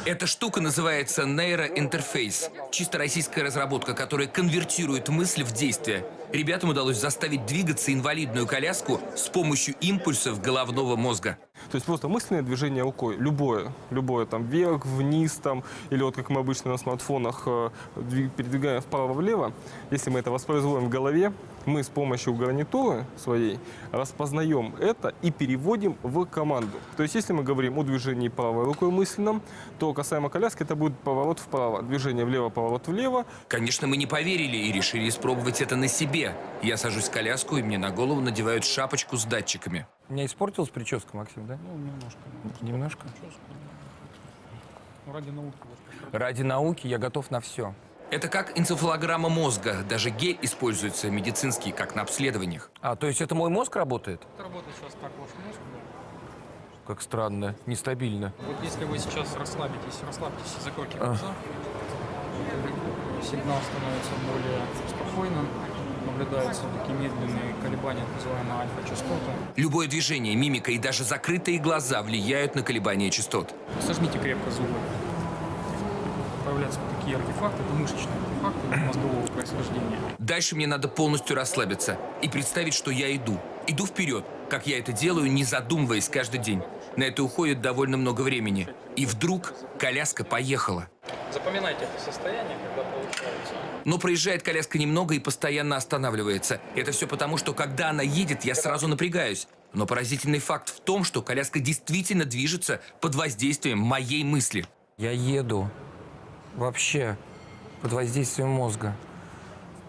Эта штука называется нейроинтерфейс. Чисто российская разработка, которая конвертирует мысль в действие. Ребятам удалось заставить двигаться инвалидную коляску с помощью импульсов головного мозга. То есть просто мысленное движение рукой, любое там вверх, вниз там, или вот как мы обычно на смартфонах передвигаем вправо-влево. Если мы это воспроизводим в голове, мы с помощью гарнитуры своей распознаем это и переводим в команду. То есть если мы говорим о движении правой рукой мысленном, то касаемо коляски это будет поворот вправо, движение влево, поворот влево. Конечно, мы не поверили и решили испробовать это на себе. Я сажусь в коляску, и мне на голову надевают шапочку с датчиками. У меня испортилась прическа, Максим, да? Ну, немножко. Немножко? Ну, ради науки. Ради науки я готов на все. Это как энцефалограмма мозга. Даже гель используется медицинский, как на обследованиях. То есть это мой мозг работает? Это работает сейчас так ваш мозг. Да. Как странно, нестабильно. Вот если вы сейчас расслабитесь, закройте глаза, сигнал становится более спокойным, наблюдаются такие медленные колебания, называемые альфа-частоты. Любое движение, мимика и даже закрытые глаза влияют на колебания частот. Сожмите крепко зубы. Появляются такие артефакты, это мышечные артефакты мозгового происхождения. Дальше мне надо полностью расслабиться и представить, что я иду. Иду вперед, как я это делаю, не задумываясь каждый день. На это уходит довольно много времени. И вдруг коляска поехала. Запоминайте это состояние, когда получается. Но проезжает коляска немного и постоянно останавливается. Это все потому, что когда она едет, я сразу напрягаюсь. Но поразительный факт в том, что коляска действительно движется под воздействием моей мысли. Я еду вообще под воздействием мозга.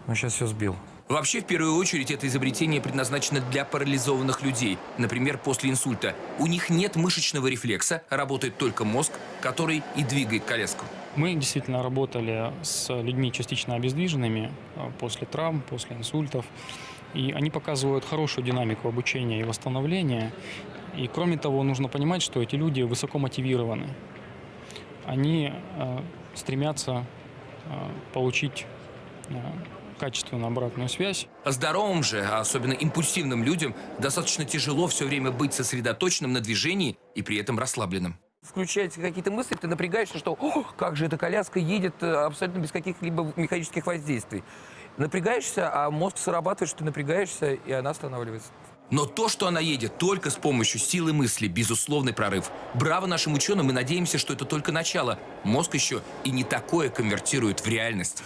Но сейчас все сбил. Вообще, в первую очередь, это изобретение предназначено для парализованных людей. Например, после инсульта. У них нет мышечного рефлекса, работает только мозг, который и двигает коляску. Мы действительно работали с людьми частично обездвиженными после травм, после инсультов. И они показывают хорошую динамику обучения и восстановления. И кроме того, нужно понимать, что эти люди высоко мотивированы. Они стремятся получить качественную обратную связь. Здоровым же, а особенно импульсивным людям, достаточно тяжело все время быть сосредоточенным на движении и при этом расслабленным. Включаются какие-то мысли, ты напрягаешься, что как же эта коляска едет абсолютно без каких-либо механических воздействий. Напрягаешься, а мозг срабатывает, что ты напрягаешься, и она останавливается. Но то, что она едет только с помощью силы мысли, безусловный прорыв. Браво нашим ученым, и надеемся, что это только начало. Мозг еще и не такое конвертирует в реальность.